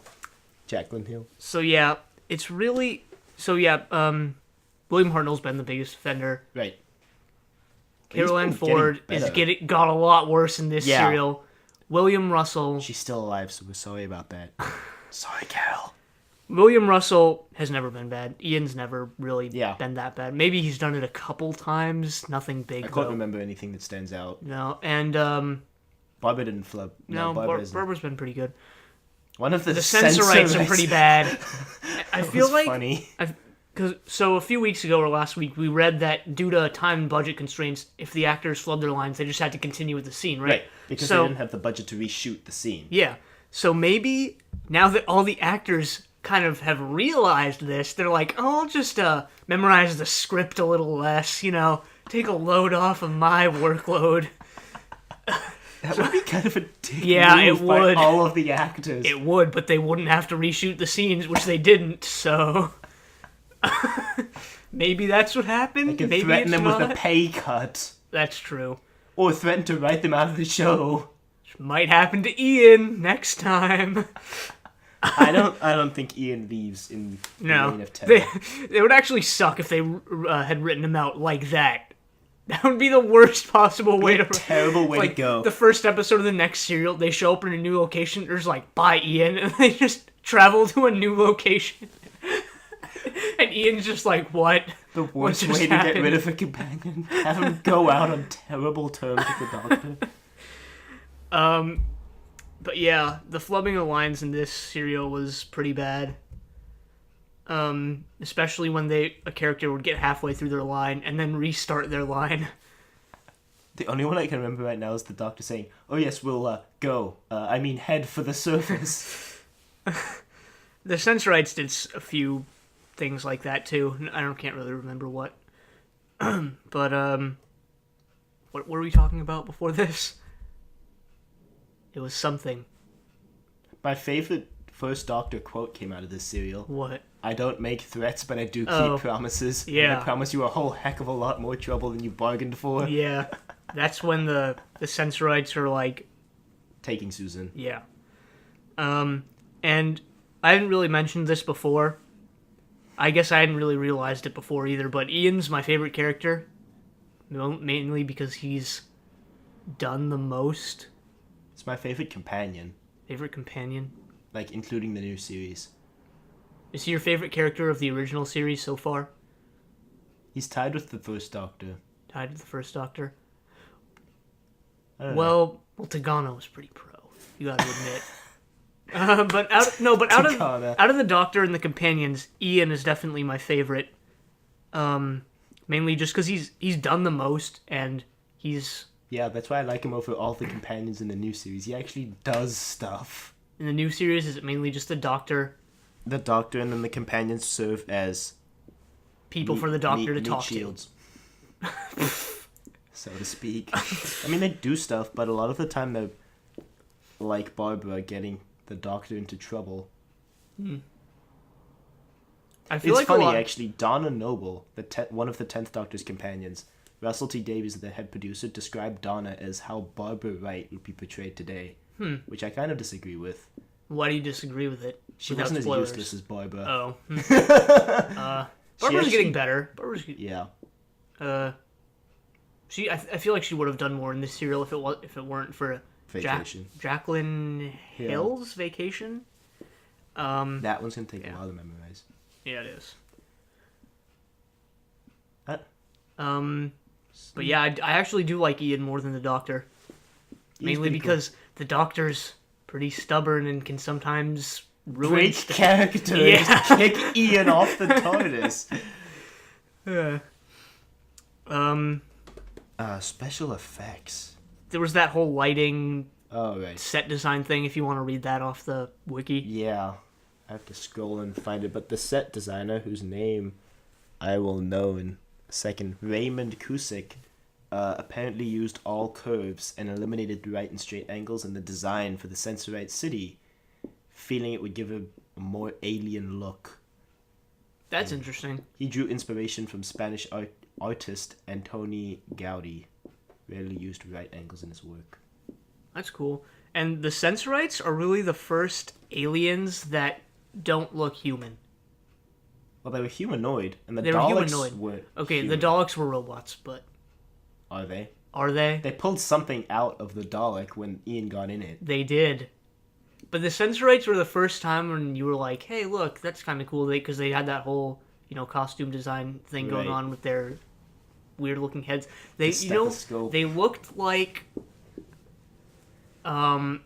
Hill. So yeah, it's really... So yeah, William Hartnell's been the biggest offender. Right. Carol Ann Ford got a lot worse in this serial. William Russell... She's still alive, so we're sorry about that. Sorry, Carol. William Russell has never been bad. Ian's never really been that bad. Maybe he's done it a couple times. Nothing big, I can't remember anything that stands out. No, and... Barbara didn't flub. No, Barbara's been pretty good. One of the Sensorites are pretty bad. I feel like... funny. So a few weeks ago or last week, we read that due to time and budget constraints, if the actors flubbed their lines, they just had to continue with the scene, right? Right, because they didn't have the budget to reshoot the scene. Yeah, so maybe now that all the actors kind of have realized this, they're like, oh, I'll just memorize the script a little less, take a load off of my workload. That would be kind of a dick move by all of the actors. It would, but they wouldn't have to reshoot the scenes, which they didn't, so... Maybe that's what happened. They could Maybe threaten them with a pay cut. That's true. Or threaten to write them out of the show. Which might happen to Ian next time. I don't think Ian leaves in the Reign of Terror. It would actually suck if they had written him out like that. That would be the worst possible way to... Terrible way to go. The first episode of the next serial, they show up in a new location, there's like, bye Ian, and they just travel to a new location. And Ian's just like, what? The worst way to get rid of a companion. Have him go out on terrible terms with the Doctor. But yeah, the flubbing of lines in this serial was pretty bad. Especially when a character would get halfway through their line and then restart their line. The only one I can remember right now is the Doctor saying, oh yes, we'll go. Head for the surface. The Sensorites did a few things like that too. I can't really remember what. But, what were we talking about before this? It was something. My favorite First Doctor quote came out of this serial. What? I don't make threats, but I do keep promises. Yeah. And I promise you a whole heck of a lot more trouble than you bargained for. Yeah. That's when the Sensorites are like... taking Susan. Yeah. And I hadn't really mentioned this before. I guess I hadn't really realized it before either, but Ian's my favorite character. Mainly because he's done the most. It's my favorite companion. Favorite companion? Like, including the new series. Is he your favorite character of the original series so far? He's tied with the First Doctor. Tied with the First Doctor? I don't know. Well, Tagano was pretty pro. You gotta admit. But out of the Doctor and the companions, Ian is definitely my favorite. mainly just because he's done the most, and he's Yeah, that's why I like him over all the companions in the new series. He actually does stuff. in the new series. Is it mainly just the Doctor? The Doctor and then the companions serve as People for the Doctor to talk shields, so to speak. I mean, they do stuff, but a lot of the time they're like Barbara, getting the Doctor into trouble. I feel It's like funny, actually. Donna Noble, one of the 10th Doctor's companions, Russell T Davies, the head producer, described Donna as how Barbara Wright would be portrayed today, which I kind of disagree with. Why do you disagree with it? She Without wasn't spoilers? as useless as Barbara. Oh. Barbara's getting better. Yeah. I feel like she would have done more in this serial if it weren't for Vacation. Jacqueline Hill's Vacation. That one's gonna take a while to memorize. Yeah, it is. But But yeah, I actually do like Ian more than the Doctor. Mainly because the Doctor's pretty stubborn and can sometimes ruin great stuff. character. Yeah. Just kick Ian off the TARDIS. Special effects. There was that whole lighting Oh, right. set design thing, if you want to read that off the wiki. Yeah. I have to scroll and find it. But the set designer, whose name I will know in a second, Raymond Cusick, apparently used all curves and eliminated right and straight angles in the design for the Sensorite city, feeling it would give a more alien look. That's interesting. He drew inspiration from Spanish artist Antoni Gaudi. Rarely used right angles in his work. That's cool. And the Sensorites are really the first aliens that don't look human. Well, they were humanoid, and the They were Daleks humanoid. were Okay, human. the Daleks were robots, but Are they? are they? They pulled something out of the Dalek when Ian got in it. They did. But the Sensorites were the first time when you were like, hey, look, that's kind of cool, because they had that whole, costume design thing going Right. on with their weird-looking heads. They, The stethoscope. they looked like a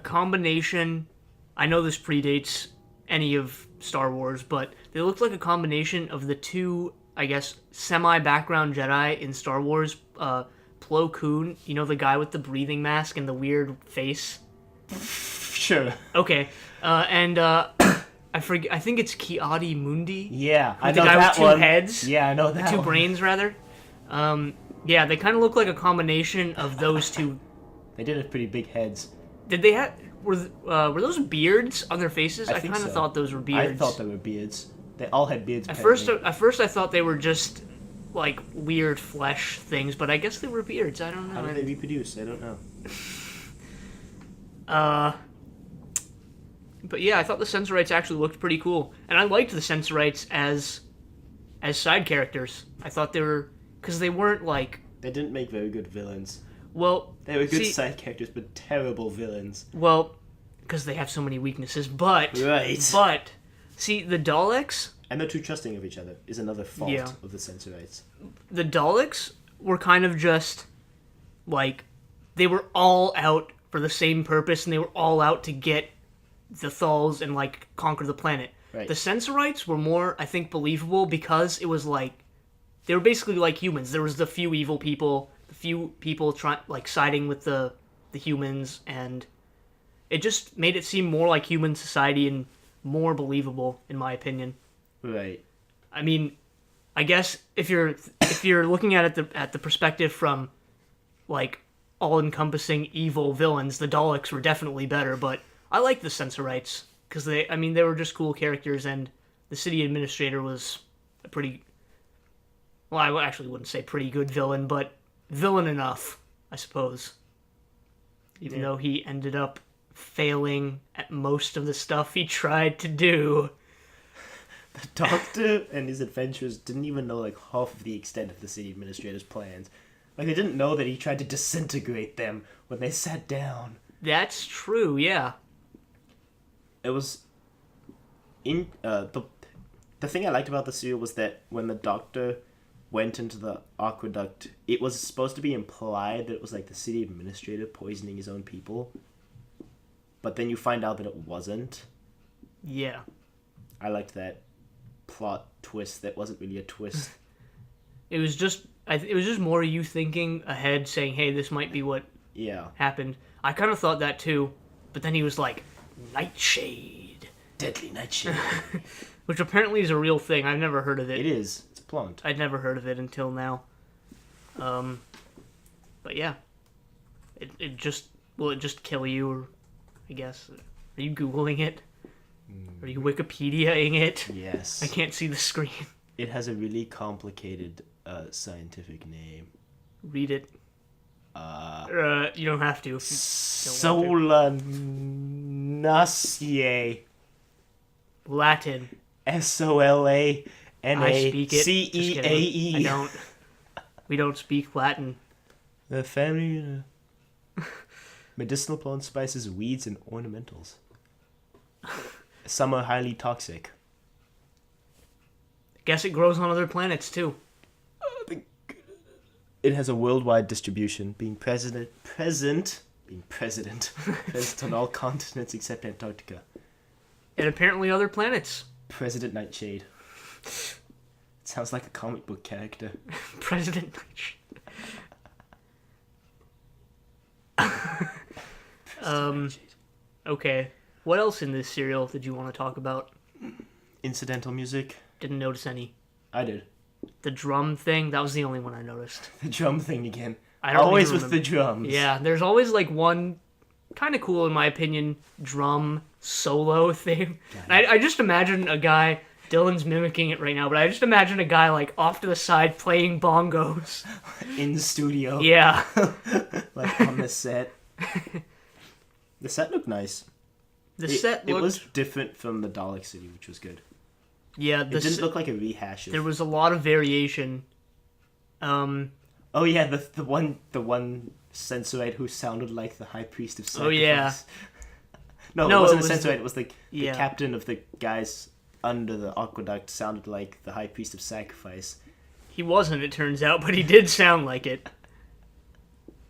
combination. I know this predates any of Star Wars, but they looked like a combination of the two, I guess, semi-background Jedi in Star Wars. Plo Koon, the guy with the breathing mask and the weird face. Sure. Okay, and I forget. I think it's Kiadi Mundi. Yeah, I The know guy that with two one. heads. Yeah, I know that Two one. brains, rather. Yeah, they kind of look like a combination of those two. They did have pretty big heads. Did they have were those beards on their faces? I think kind of so. thought those were beards. I thought they were beards. They all had beards. At first I thought they were just like weird flesh things, but I guess they were beards. I don't know. How do they reproduce? I don't know. But yeah, I thought the Sensorites actually looked pretty cool, and I liked the Sensorites as side characters. I thought they were because they weren't like They didn't make very good villains. well. They were good see, side characters, but terrible villains. Well, because they have so many weaknesses, but Right. But see, the Daleks. And they're too trusting of each other is another fault Yeah. of the Sensorites. The Daleks were kind of just like they were all out for the same purpose, and they were all out to get the Thals and like conquer the planet. Right. The Sensorites were more, I think, believable because it was like they were basically like humans. There was the few evil people, the few people siding with the humans, and it just made it seem more like human society and more believable, in my opinion. Right. I mean, I guess if you're looking at it at the perspective from like all-encompassing evil villains, the Daleks were definitely better. But I like the Sensorites because they were just cool characters, and the city administrator was a pretty. Well, I actually wouldn't say pretty good villain, but villain enough, I suppose. Even though he ended up failing at most of the stuff he tried to do. The Doctor and his adventurers didn't even know like half of the extent of the city administrator's plans. Like they didn't know that he tried to disintegrate them when they sat down. That's true, yeah. It was in the thing I liked about the serial was that when the Doctor went into the aqueduct, it was supposed to be implied that it was like the city administrator poisoning his own people. But then you find out that it wasn't. Yeah. I liked that plot twist that wasn't really a twist. It was just more you thinking ahead, saying, "Hey, this might be what Yeah. happened." I kind of thought that too, but then he was like, "Nightshade," Deadly nightshade. which apparently is a real thing. I've never heard of it. It is. It's a plant. I'd never heard of it until now. But yeah, it just kill you, or I guess. Are you Googling it? Are you Wikipediaing it? Yes. I can't see the screen. It has a really complicated scientific name. Read it. You don't have to. Solanaceae. Latin. Solanaceae. I speak it. Just kidding. I don't. We don't speak Latin. The family. Medicinal plants, spices, weeds, and ornamentals. Some are highly toxic. Guess it grows on other planets too. It has a worldwide distribution, being present on all continents except Antarctica. And apparently other planets. President Nightshade. Sounds like a comic book character. President Nightshade. Okay. What else in this serial did you want to talk about? Incidental music. Didn't notice any. I did. The drum thing, that was the only one I noticed. The drum thing again. I don't Always even with the drums. Yeah, there's always like one kind of cool, in my opinion, drum solo thing. I just imagine a guy, Dylan's mimicking it right now, but I just imagine a guy like off to the side playing bongos. In the studio. Yeah. Like on the set. The set looked nice. It was different from the Dalek City, which was good. Yeah, it didn't look like a rehash. There was a lot of variation. Oh yeah, the one Sensorite who sounded like the High Priest of Sacrifice. Oh yeah. no, it wasn't a Sensorite. It was the captain of the guys under the aqueduct sounded like the High Priest of Sacrifice. He wasn't, it turns out, but he did sound like it.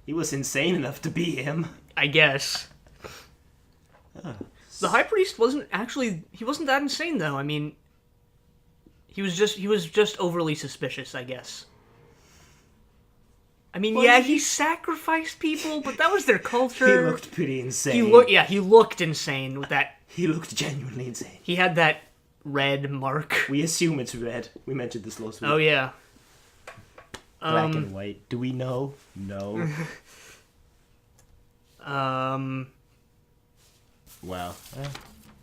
He was insane enough to be him. I guess. The High Priest wasn't that insane though. I mean, he was just overly suspicious, I guess. I mean, he sacrificed people, but that was their culture. He looked pretty insane. He looked insane with that. He looked genuinely insane. He had that red mark. We assume it's red. We mentioned this last week. Oh yeah. Black and white. Do we know? No. Wow.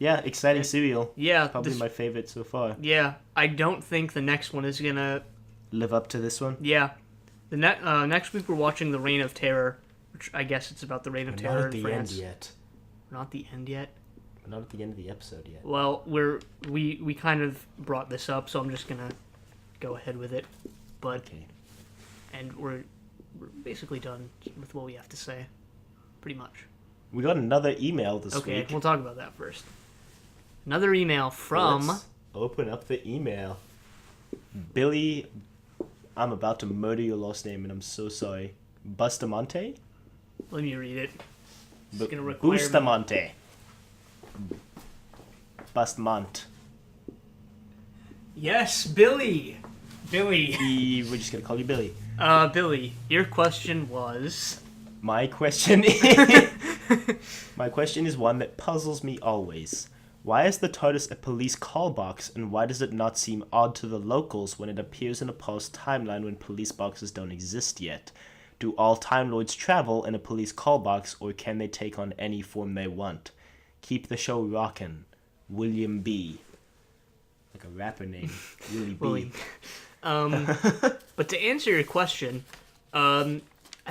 Yeah, exciting serial. Yeah. Probably my favorite so far. Yeah, I don't think the next one is gonna live up to this one. Yeah. The next week we're watching The Reign of Terror, which I guess it's about the Reign of Terror in France. Not at the end yet. We're not at the end yet? We're not at the end of the episode yet. Well, we kind of brought this up, so I'm just gonna go ahead with it. But okay. And we're basically done with what we have to say. Pretty much. We got another email this week. Okay, we'll talk about that first. Another email from... Let's open up the email. Billy, I'm about to murder your last name, and I'm so sorry. Bustamante? Let me read it. Bustamante. Bustamante. Yes, Billy. Billy. We're just going to call you Billy. Billy, your question was... My question is one that puzzles me always. Why is the TARDIS a police call box, and why does it not seem odd to the locals when it appears in a past timeline when police boxes don't exist yet? Do all Time Lords travel in a police call box, or can they take on any form they want? Keep the show rockin'. William B. Like a rapper name. Willie B. But to answer your question, I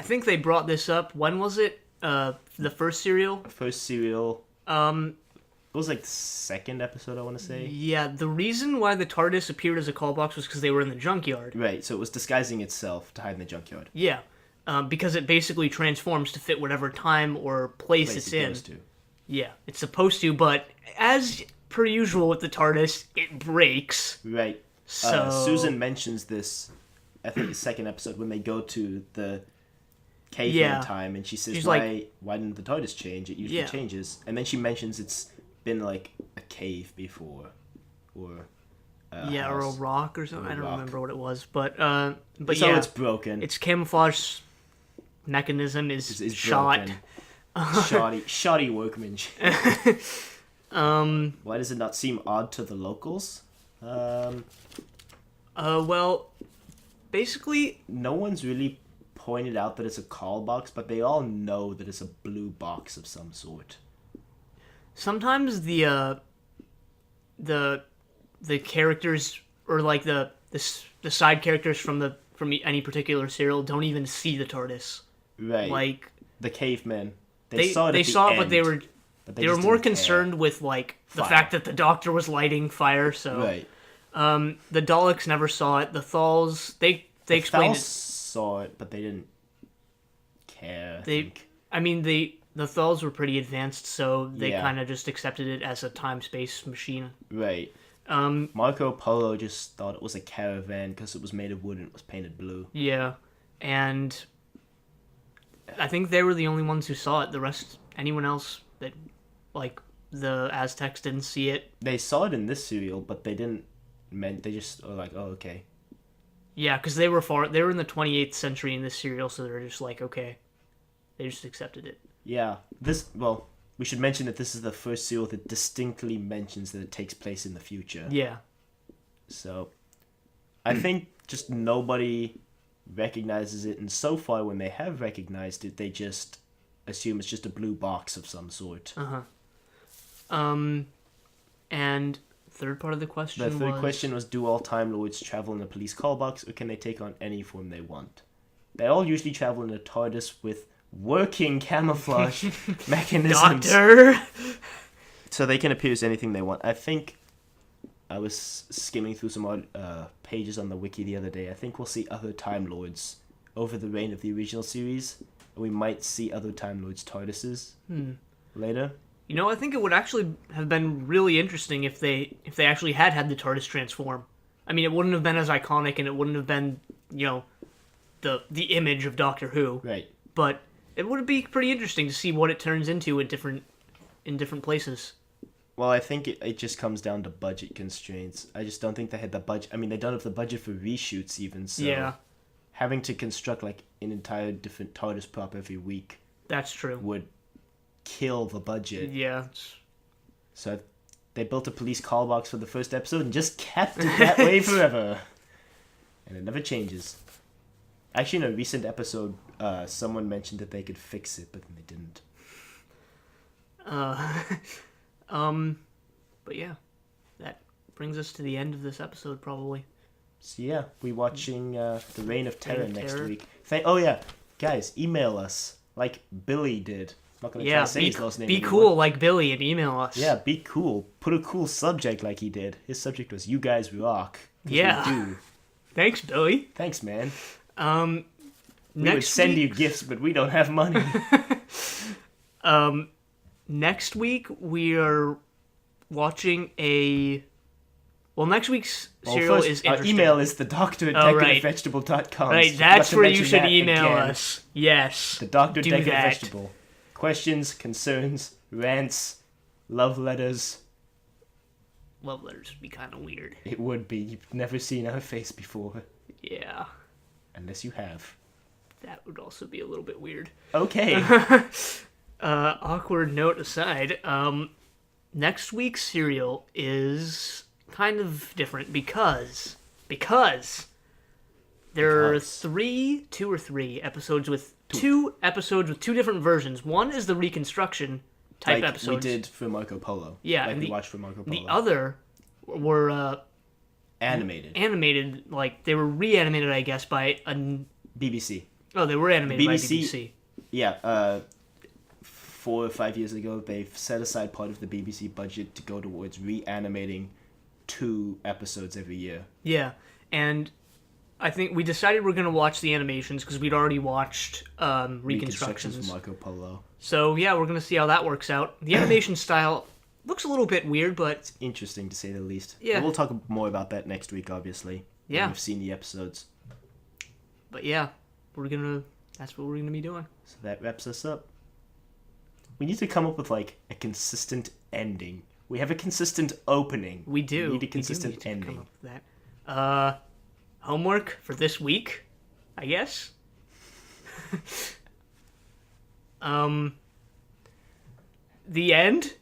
think they brought this up. When was it? The first serial? First serial. It was like the second episode, I want to say. Yeah, the reason why the TARDIS appeared as a call box was because they were in the junkyard. Right, so it was disguising itself to hide in the junkyard. Yeah, because it basically transforms to fit whatever time or place it's in. Goes to. Yeah, it's supposed to, but as per usual with the TARDIS, it breaks. Right. So Susan mentions this, I think the second episode, when they go to the caveman time, and she says, why didn't the TARDIS change? It usually changes. And then she mentions it's been like a cave before, or Yeah, or a house. rock or something. Or a I don't rock. remember what it was, but So yeah, it's broken. its camouflage mechanism is Is shot. broken. Shoddy workmanship. Um. Why does it not seem odd to the locals? Well, basically, No one's really pointed out that it's a call box, but they all know that it's a blue box of some sort. sometimes the characters or like the side characters from any particular serial don't even see the TARDIS. Right. Like the cavemen. they saw it, but they were but they were just more didn't care. concerned with like the Fire. fact that the Doctor was lighting fire. So Right. the Daleks never saw it. The Thals they explained Thals it. saw it, but they didn't care. I mean the Thals were pretty advanced, so they Yeah. kind of just accepted it as a time-space machine. Right. Marco Polo just thought it was a caravan because it was made of wood and it was painted blue. Yeah, and I think they were the only ones who saw it. The rest, anyone else that, like, the Aztecs didn't see it. They saw it in this serial, but they didn't. They just were like, oh, okay. Yeah, because they were in the 28th century in this serial, so they're just like, okay. They just accepted it. Yeah. We should mention that this is the first serial that distinctly mentions that it takes place in the future. Yeah. So, I think just nobody recognizes it, and so far when they have recognized it, they just assume it's just a blue box of some sort. And third part of the question The third question was, do all Time Lords travel in a police call box, or can they take on any form they want? They all usually travel in a TARDIS with working camouflage mechanisms. Doctor! So they can appear as anything they want. I think I was skimming through some odd pages on the wiki the other day. I think we'll see other Time Lords over the reign of the original series. We might see other Time Lords TARDISes later. You know, I think it would actually have been really interesting if they actually had the TARDIS transform. I mean, it wouldn't have been as iconic, and it wouldn't have been, you know, the image of Doctor Who. Right. But it would be pretty interesting to see what it turns into in different places. Well, I think it just comes down to budget constraints. I just don't think they had the budget. I mean, they don't have the budget for reshoots even, so Yeah, having to construct like an entire different TARDIS prop every week that's true. would kill the budget. Yeah. So they built a police call box for the first episode and just kept it that way forever. And it never changes. Actually, in a recent episode, someone mentioned that they could fix it, but then they didn't. But yeah, that brings us to the end of this episode, probably. So yeah, we're watching The Reign of Terror Reign of next Terror. week. Oh yeah, guys, email us like Billy did. I'm not gonna try Yeah, to say his last name be anymore. cool like Billy and email us. Yeah, be cool. Put a cool subject like he did. His subject was "You guys rock." 'Cause we Yeah. do. Thanks, Billy. Thanks, man. We Next would send you week- gifts, but we don't have money. Next week we are watching a. Well, next week's serial first, is our interesting. email is the doctor at Oh, right. decorativevegetable.com. Right, So that's forgot to where you mention should that email again. us. Yes. The Doctor Do Decorative that. Vegetable. Questions, concerns, rants, love letters. Love letters would be kind of weird. It would be. You've never seen our face before. Yeah, Unless you have. that would also be a little bit weird. Okay. Awkward note aside, next week's serial is kind of different because there are two or three episodes with two different versions. One is the reconstruction type like episodes. we did for Marco Polo. Yeah, Like and we watched for Marco Polo. The other were Animated. like they were reanimated, I guess, by a. BBC. Oh, they were animated by BBC. BBC. Yeah, 4 or 5 years ago, they've set aside part of the BBC budget to go towards reanimating 2 episodes every year. Yeah, and I think we decided we're going to watch the animations because we'd already watched reconstructions. From Marco Polo. So yeah, we're going to see how that works out. The animation style looks a little bit weird, but Interesting to say the least. Yeah. But we'll talk more about that next week, obviously. Yeah. When we've seen the episodes. yeah, that's what we're going to be doing. So that wraps us up. We need to come up with like a consistent ending We have a consistent opening. We do. We need a We do consistent need to ending. come up with that. Homework for this week, I guess. The end.